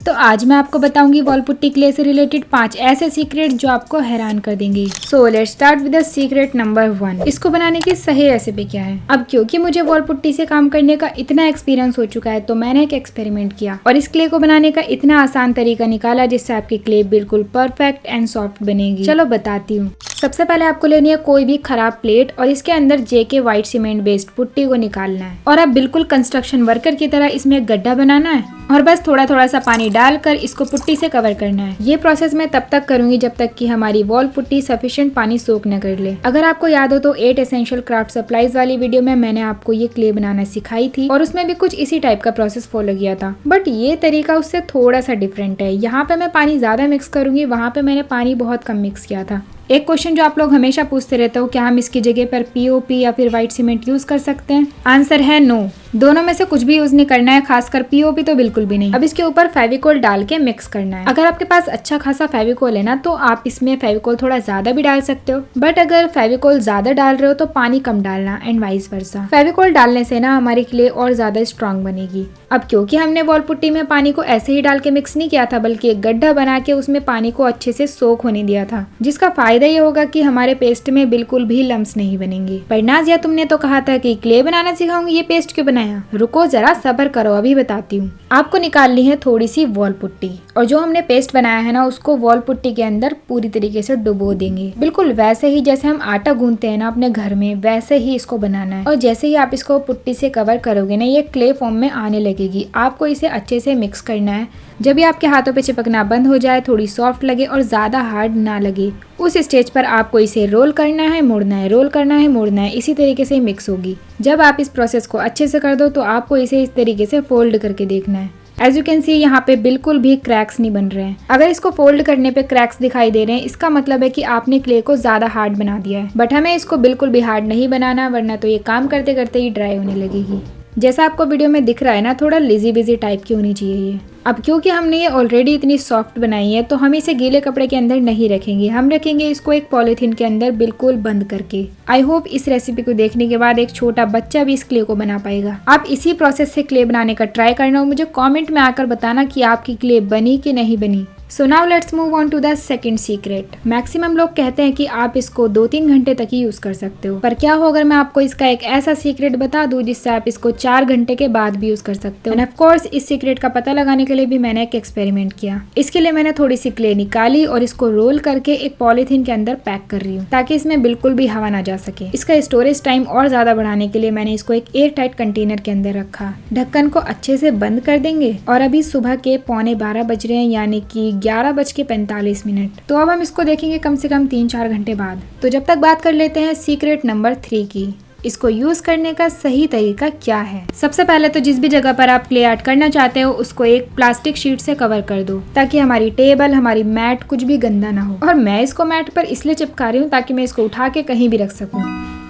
तो आज मैं आपको बताऊंगी वॉल पुट्टी क्ले से रिलेटेड 5 ऐसे सीक्रेट जो आपको हैरान कर देंगे। So let's start with the secret number 1। इसको बनाने की सही रेसिपी क्या है। अब क्योंकि मुझे वॉल पुट्टी से काम करने का इतना एक्सपीरियंस हो चुका है तो मैंने एक एक्सपेरिमेंट किया और इस क्ले को बनाने का इतना आसान तरीका निकाला जिससे आपकी क्ले बिल्कुल परफेक्ट एंड सॉफ्ट बनेगी। चलो बताती हूँ। सबसे पहले आपको लेनी है कोई भी खराब प्लेट और इसके अंदर जेके व्हाइट सीमेंट बेस्ड पुट्टी को निकालना है और अब बिल्कुल कंस्ट्रक्शन वर्कर की तरह इसमें एक गड्ढा बनाना है और बस थोड़ा थोड़ा सा पानी डालकर इसको पुट्टी से कवर करना है। ये प्रोसेस मैं तब तक करूंगी जब तक कि हमारी वॉल पुट्टी सफिशिएंट पानी सोख न कर ले। अगर आपको याद हो तो 8 एसेंशियल क्राफ्ट सप्लाईज वाली वीडियो में मैंने आपको ये क्ले बनाना सिखाई थी और उसमें भी कुछ इसी टाइप का प्रोसेस फॉलो किया था, बट ये तरीका उससे थोड़ा सा डिफरेंट है। यहाँ पे मैं पानी ज्यादा मिक्स करूंगी, वहाँ पे मैंने पानी बहुत कम मिक्स किया था। एक क्वेश्चन जो आप लोग हमेशा पूछते रहते हो, क्या हम इसकी जगह पर पीओपी या फिर व्हाइट सीमेंट यूज कर सकते हैं? आंसर है नो। दोनों में से कुछ भी यूज नहीं करना है, खासकर पीओपी तो बिल्कुल भी नहीं। अब इसके ऊपर फेविकोल डाल के मिक्स करना है। अगर आपके पास अच्छा खासा फेविकोल है ना तो आप इसमें फेविकोल थोड़ा ज्यादा भी डाल सकते हो, बट अगर फेविकोल ज्यादा डाल रहे हो तो पानी कम डालना एंड वाइस वर्सा। फेविकोल डालने से ना हमारी क्ले और ज्यादा स्ट्रॉन्ग बनेगी। अब क्योंकि हमने वॉल पुट्टी में पानी को ऐसे ही डाल के मिक्स नहीं किया था बल्कि एक गड्ढा बना के उसमें पानी को अच्छे से सोख होने दिया था, जिसका फायदा ये होगा कि हमारे पेस्ट में बिल्कुल भी लम्स नहीं बनेंगे। पर नाज़िया तुमने तो कहा था कि क्ले बनाना सिखाऊंगी, ये पेस्ट क्यों बनाया? रुको जरा सब्र करो, अभी बताती हूँ। आपको निकालनी है थोड़ी सी वॉल पुट्टी और जो हमने पेस्ट बनाया है ना उसको वॉल पुट्टी के अंदर पूरी तरीके से डुबो देंगे। बिल्कुल वैसे ही जैसे हम आटा गूंथते हैं ना अपने घर में, वैसे ही इसको बनाना है। और जैसे ही आप इसको पुट्टी से कवर करोगे ना ये क्ले फॉर्म में आने लगेगी। आपको इसे अच्छे से मिक्स करना है। जब ये आपके हाथों पे चिपकना बंद हो जाए, थोड़ी सॉफ्ट लगे और ज़्यादा हार्ड ना लगे, उस स्टेज पर आपको इसे रोल करना है, मोड़ना है, रोल करना है, मोड़ना है। इसी तरीके से मिक्स होगी। जब आप इस प्रोसेस को अच्छे से कर दो तो आपको इसे इस तरीके से फोल्ड करके देखना है। एज यू कैन सी यहाँ पे बिल्कुल भी क्रैक्स नहीं बन रहे हैं। अगर इसको फोल्ड करने पे क्रैक्स दिखाई दे रहे हैं इसका मतलब है कि आपने क्ले को ज्यादा हार्ड बना दिया है, बट हमें इसको बिल्कुल भी हार्ड नहीं बनाना, वरना तो ये काम करते करते ही ड्राई होने लगेगी। जैसा आपको वीडियो में दिख रहा है ना, थोड़ा लिजी बिजी टाइप की होनी चाहिए ये। अब क्योंकि हमने ये ऑलरेडी इतनी सॉफ्ट बनाई है तो हम इसे गीले कपड़े के अंदर नहीं रखेंगे, हम रखेंगे इसको एक पॉलीथीन के अंदर बिल्कुल बंद करके। आई होप इस रेसिपी को देखने के बाद एक छोटा बच्चा भी इस क्ले को बना पाएगा। आप इसी प्रोसेस से क्ले बनाने का ट्राई करना और मुझे कॉमेंट में आकर बताना कि आपकी क्ले बनी कि नहीं बनी। So now let's move on to the second secret. Maximum लोग कहते हैं कि आप इसको 2-3 घंटे तक ही यूज कर सकते हो, पर क्या हो अगर मैं आपको इसका एक ऐसा सीक्रेट बता दूं जिससे आप इसको 4 घंटे के बाद भी यूज कर सकते हो। एंड ऑफ कोर्स इस सीक्रेट का पता लगाने के लिए भी मैंने एक एक्सपेरिमेंट किया। इसके लिए मैंने थोड़ी सी क्ले निकाली और इसको रोल करके एक पॉलीथीन के अंदर पैक कर रही हूँ ताकि इसमें बिल्कुल भी हवा ना जा सके। इसका स्टोरेज टाइम और ज्यादा बढ़ाने के लिए मैंने इसको एक एयर टाइट कंटेनर के अंदर रखा। ढक्कन को अच्छे से बंद कर देंगे और अभी सुबह के 11:15 बज रहे हैं, यानी कि 11:45। तो अब हम इसको देखेंगे कम से कम 3-4 घंटे बाद। तो जब तक बात कर लेते हैं सीक्रेट नंबर 3 की। इसको यूज करने का सही तरीका क्या है। सबसे पहले तो जिस भी जगह पर आप क्ले आर्ट करना चाहते हो उसको एक प्लास्टिक शीट से कवर कर दो ताकि हमारी टेबल, हमारी मैट कुछ भी गंदा ना हो। और मैं इसको मैट पर इसलिए चिपका रही हूँ ताकि मैं इसको उठा के कहीं भी रख सकूँ।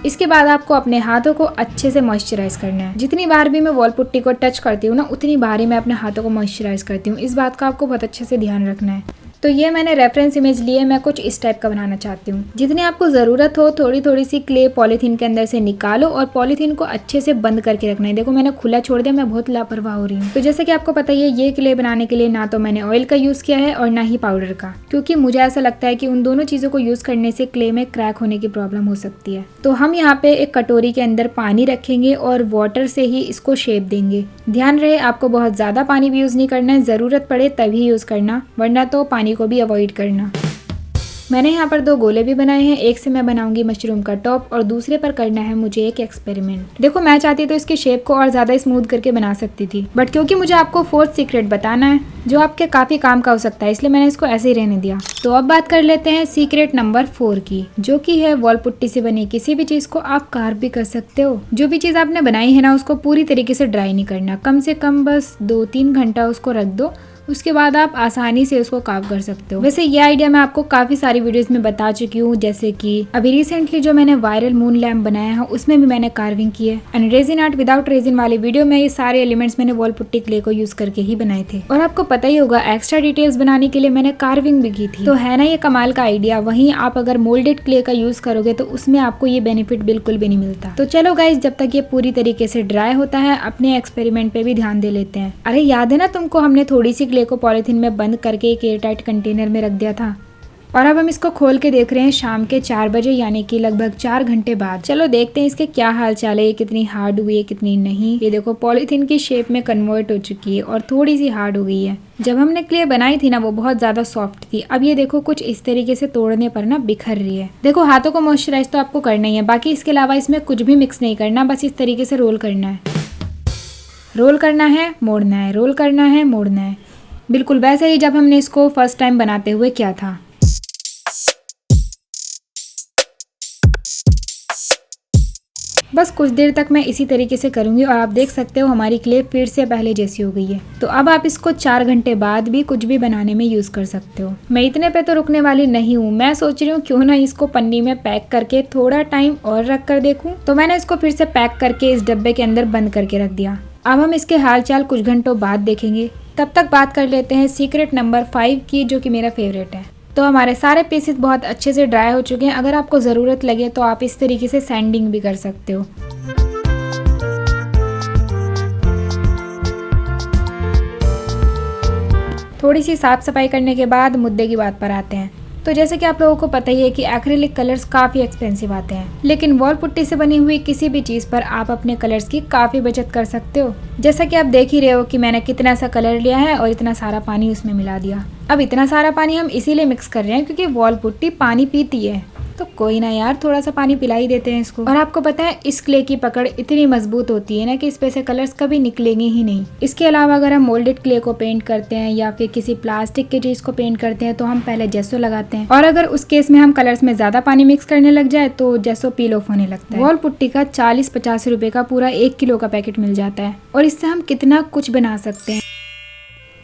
इसके बाद आपको अपने हाथों को अच्छे से मॉइस्चराइज करना है। जितनी बार भी मैं वॉल पुट्टी को टच करती हूँ ना उतनी बार ही मैं अपने हाथों को मॉइस्चराइज करती हूँ। इस बात का आपको बहुत अच्छे से ध्यान रखना है। तो ये मैंने रेफरेंस इमेज लिए, मैं कुछ इस टाइप का बनाना चाहती हूँ। जितनी आपको ज़रूरत हो थोड़ी थोड़ी सी क्ले पॉलीथीन के अंदर से निकालो और पॉलीथीन को अच्छे से बंद करके रखना है। देखो मैंने खुला छोड़ दिया, मैं बहुत लापरवाह हो रही हूँ। तो जैसे कि आपको पता ही है ये क्ले बनाने के लिए ना तो मैंने ऑयल का यूज़ किया है और ना ही पाउडर का, क्योंकि मुझे ऐसा लगता है कि उन दोनों चीज़ों को यूज़ करने से क्ले में क्रैक होने की प्रॉब्लम हो सकती है। तो हम यहाँ पे एक कटोरी के अंदर पानी रखेंगे और वाटर से ही इसको शेप देंगे। ध्यान रहे आपको बहुत ज़्यादा पानी भी यूज़ नहीं करना है, ज़रूरत पड़े तभी यूज़ करना, वरना तो पानी को भी अवॉइड करना। मैंने यहाँ पर 2 गोले भी बनाए हैं। एक से मैं बनाऊंगी मशरूम का टॉप और दूसरे पर करना है मुझे एक एक्सपेरिमेंट। देखो मैं चाहती तो इसकी शेप को और ज्यादा स्मूथ करके बना सकती थी, बट क्योंकि मुझे आपको 4th सीक्रेट बताना है जो आपके काफी काम का हो सकता है, इसलिए मैंने इसको ऐसे ही रहने दिया। तो अब बात कर लेते हैं सीक्रेट नंबर 4 की, जो की है वॉल पुट्टी से बनी किसी भी चीज को आप कार्व भी कर सकते हो। जो भी चीज आपने बनाई है ना उसको पूरी तरीके से ड्राई नहीं करना, कम से कम बस 2-3 घंटा उसको रख दो, उसके बाद आप आसानी से उसको कार्व कर सकते हो। वैसे ये आइडिया मैं आपको काफी सारी वीडियोस में बता चुकी हूँ, जैसे कि अभी रिसेंटली जो मैंने वायरल मून लैम्प बनाया है उसमें भी मैंने कार्विंग की है। And resin art without resin वाली वीडियो में ये सारे एलिमेंट्स मैंने वॉल पुट्टी क्ले को यूज करके ही बनाए थे। और आपको पता ही होगा एक्स्ट्रा डिटेल्स बनाने के लिए मैंने कार्विंग भी की थी। तो है ना ये कमाल का आइडिया। वहीं आप अगर मोल्डेड क्ले का यूज करोगे तो उसमें आपको ये बेनिफिट बिल्कुल भी नहीं मिलता। तो चलो गाइज, जब तक ये पूरी तरीके से ड्राई होता है अपने एक्सपेरिमेंट पे भी ध्यान दे लेते हैं। अरे याद है ना तुमको, हमने थोड़ी सी क्ले को पॉलीथीन में बंद करके एक एयरटाइट कंटेनर में रख दिया था और अब हम इसको खोल के देख रहे हैं शाम के 4 बजे, यानी कि लगभग 4 घंटे बाद। चलो देखते हैं इसके क्या हाल चाल है, ये कितनी हार्ड हुई है कितनी नहीं। ये देखो पॉलीथीन की शेप में कन्वर्ट हो चुकी है और थोड़ी सी हार्ड हो गई है। जब हमने क्ले बनाई थी ना वो बहुत ज्यादा सॉफ्ट थी। अब ये देखो कुछ इस तरीके से तोड़ने पर ना बिखर रही है। देखो हाथों को मॉइस्चराइज तो आपको करना ही है, बाकी इसके अलावा इसमें कुछ भी मिक्स नहीं करना, बस इस तरीके से रोल करना है, रोल करना है, मोड़ना है, रोल करना है, मोड़ना है। बिल्कुल वैसे ही जब हमने इसको फर्स्ट टाइम बनाते हुए किया था। बस कुछ देर तक मैं इसी तरीके से करूंगी और आप देख सकते हो हमारी क्ले फिर से पहले जैसी हो गई है। तो अब आप इसको 4 घंटे बाद भी कुछ भी बनाने में यूज कर सकते हो। मैं इतने पे तो रुकने वाली नहीं हूँ, मैं सोच रही हूँ क्यों ना इसको पन्नी में पैक करके थोड़ा टाइम और रख कर देखूँ। तो मैंने इसको फिर से पैक करके इस डब्बे के अंदर बंद करके रख दिया। अब हम इसके हाल चाल कुछ घंटों बाद देखेंगे। तब तक बात कर लेते हैं सीक्रेट नंबर 5 की, जो कि मेरा फेवरेट है। तो हमारे सारे पीसेस बहुत अच्छे से ड्राई हो चुके हैं। अगर आपको ज़रूरत लगे तो आप इस तरीके से सैंडिंग भी कर सकते हो। थोड़ी सी साफ सफाई करने के बाद मुद्दे की बात पर आते हैं। तो जैसे कि आप लोगों को पता ही है कि एक्रिलिक कलर्स काफ़ी एक्सपेंसिव आते हैं, लेकिन वॉल पुट्टी से बनी हुई किसी भी चीज़ पर आप अपने कलर्स की काफ़ी बचत कर सकते हो। जैसा कि आप देख ही रहे हो कि मैंने कितना सा कलर लिया है और इतना सारा पानी उसमें मिला दिया। अब इतना सारा पानी हम इसीलिए मिक्स कर रहे हैं क्योंकि वॉल पुट्टी पानी पीती है, तो कोई ना यार थोड़ा सा पानी पिला ही देते हैं इसको। और आपको पता है इस क्ले की पकड़ इतनी मजबूत होती है ना कि इस पे से कलर्स कभी निकलेंगे ही नहीं। इसके अलावा अगर हम मोल्डेड क्ले को पेंट करते हैं या फिर किसी प्लास्टिक की चीज को पेंट करते हैं तो हम पहले जेसो लगाते हैं, और अगर उस केस में हम कलर्स में ज्यादा पानी मिक्स करने लग जाए तो जेसो पील ऑफ होने लगता है। वॉल पुट्टी का 40-50 रुपए का पूरा 1 किलो का पैकेट मिल जाता है और इससे हम कितना कुछ बना सकते हैं।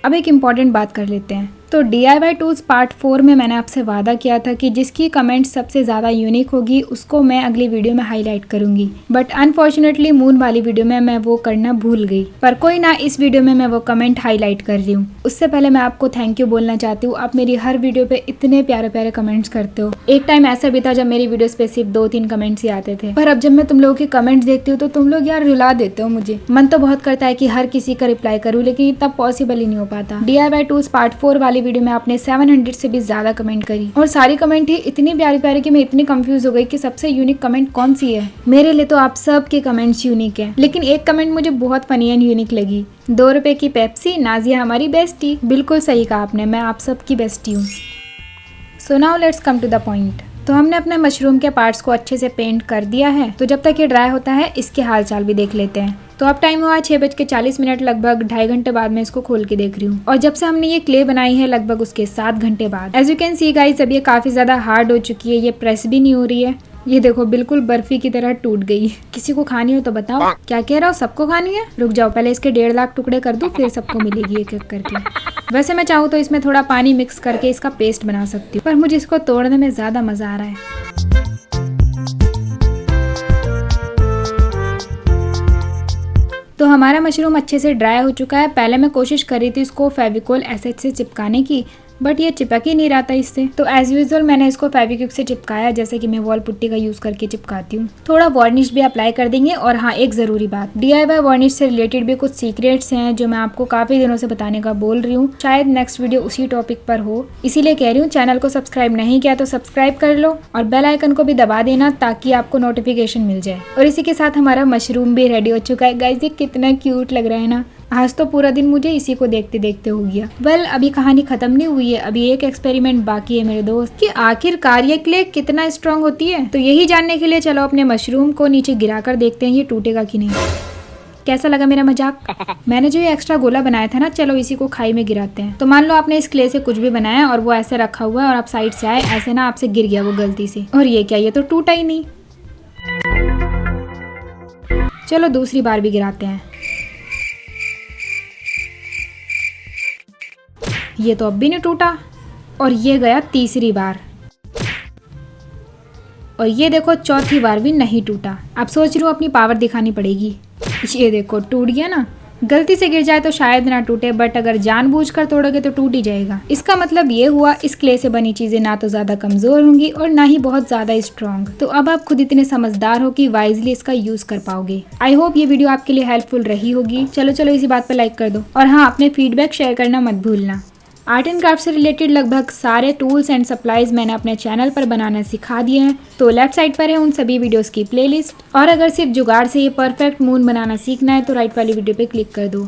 अब एक इम्पॉर्टेंट बात कर लेते हैं। तो DIY टूल्स पार्ट 4 में मैंने आपसे वादा किया था कि जिसकी कमेंट सबसे ज़्यादा यूनिक होगी उसको मैं अगली वीडियो में हाईलाइट करूंगी, बट अनफॉर्चुनेटली मून वाली वीडियो में मैं वो करना भूल गई। पर कोई ना, इस वीडियो में मैं वो कमेंट हाईलाइट कर रही हूँ। उससे पहले मैं आपको थैंक यू बोलना चाहती हूँ। आप मेरी हर वीडियो पे इतने प्यारे प्यारे कमेंट्स करते हो। एक टाइम ऐसा भी था जब मेरी वीडियोस पे सिर्फ 2-3 कमेंट्स ही आते थे, पर अब जब मैं तुम लोगों के कमेंट्स देखती हूँ तो तुम लोग यार रुला देते हो मुझे। मन तो बहुत करता है कि हर किसी का रिप्लाई करूँ, लेकिन इतना पॉसिबल ही नहीं हो पाता। DIY टूल्स पार्ट 4 वाली वीडियो में आपने 700 से भी ज्यादा कमेंट करी और सारी कमेंट ही इतनी प्यारी प्यारी कि मैं इतनी कंफ्यूज हो गई कि सबसे यूनिक कमेंट कौन सी है। मेरे लिए तो आप सब के कमेंट्स यूनिक हैं, लेकिन एक कमेंट मुझे बहुत फनी एंड यूनिक लगी। 2 रुपए की पेप्सी, नाजिया हमारी बेस्टी। बिल्कुल सही कहा आपने, मैं आप सब की बेस्टी हूँ। So now let's come to the point. तो हमने अपने मशरूम के पार्ट्स को अच्छे से पेंट कर दिया है, तो जब तक ये ड्राई होता है इसके हाल चाल भी देख लेते हैं। तो अब टाइम हुआ 6:40, लगभग 2.5 घंटे बाद मैं इसको खोल के देख रही हूँ। और जब से हमने ये क्ले बनाई है लगभग उसके 7 घंटे बाद। As you can see guys, अब ये काफी ज्यादा हार्ड हो चुकी है, ये प्रेस भी नहीं हो रही है। ये देखो बिल्कुल बर्फी की तरह टूट गई। किसी को खानी हो तो बताओ। क्या कह रहा हो, सबको खानी है? रुक जाओ, पहले इसके 1.5 लाख टुकड़े कर दूं, फिर सबको मिलेगी एक एक करके। वैसे मैं चाहूँ तो इसमें थोड़ा पानी मिक्स करके इसका पेस्ट बना सकती हूँ, पर मुझे इसको तोड़ने में ज्यादा मजा आ रहा है। तो हमारा मशरूम अच्छे से ड्राई हो चुका है। पहले मैं कोशिश कर रही थी इसको फेविकोल एसिड से चिपकाने की, बट ये चिपक ही नहीं रहा था इससे। तो एज यूजुअल मैंने इसको फेविक्विक से चिपकाया, जैसे कि मैं वॉल पुट्टी का यूज करके चिपकाती हूँ। थोड़ा वार्निश भी अप्लाई कर देंगे। और हाँ, एक जरूरी बात, DIY वार्निश से रिलेटेड भी कुछ सीक्रेट्स हैं जो मैं आपको काफी दिनों से बताने का बोल रही हूँ। शायद नेक्स्ट वीडियो उसी टॉपिक पर हो, इसीलिए कह रही हूँ। चैनल को सब्सक्राइब नहीं किया तो सब्सक्राइब कर लो और बेल आइकन को भी दबा देना ताकि आपको नोटिफिकेशन मिल जाए। और इसी के साथ हमारा मशरूम भी रेडी हो चुका है। गाइस ये कितना क्यूट लग रहा है ना। आज तो पूरा दिन मुझे इसी को देखते देखते हो गया। वेल, अभी कहानी खत्म नहीं हुई है। अभी एक एक्सपेरिमेंट बाकी है मेरे दोस्त, कि आखिरकार ये क्ले कितना स्ट्रांग होती है। तो यही जानने के लिए चलो अपने मशरूम को नीचे गिराकर देखते हैं ये टूटेगा कि नहीं। कैसा लगा मेरा मजाक? मैंने जो ये एक्स्ट्रा गोला बनाया था ना, चलो इसी को खाई में गिराते हैं। तो मान लो आपने इस क्ले से कुछ भी बनाया और वो ऐसे रखा हुआ है और आप साइड से आए, ऐसे ना आपसे गिर गया वो गलती से, और ये क्या, ये तो टूटा ही नहीं। चलो दूसरी बार भी गिराते हैं। ये तो अब भी नहीं टूटा, और ये गया तीसरी बार, और ये देखो चौथी बार भी नहीं टूटा। अब सोच रही हूँ अपनी पावर दिखानी पड़ेगी। ये देखो टूट गया ना। गलती से गिर जाए तो शायद ना टूटे, बट अगर जानबूझकर तोड़ोगे तो टूट ही जाएगा। इसका मतलब ये हुआ इस क्ले से बनी चीजें ना तो ज्यादा कमजोर होंगी और ना ही बहुत ज्यादा स्ट्रॉन्ग। तो अब आप खुद इतने समझदार हो कि वाइजली इसका यूज कर पाओगे। आई होप ये वीडियो आपके लिए हेल्पफुल रही होगी। चलो इसी बात पर लाइक कर दो और हाँ, अपने फीडबैक शेयर करना मत भूलना। आर्ट एंड क्राफ्ट से रिलेटेड लगभग सारे टूल्स एंड सप्लाईज मैंने अपने चैनल पर बनाना सिखा दिए हैं, तो लेफ्ट साइड पर है उन सभी वीडियोस की प्लेलिस्ट। और अगर सिर्फ जुगाड़ से ये परफेक्ट मून बनाना सीखना है तो राइट वाली वीडियो पे क्लिक कर दो।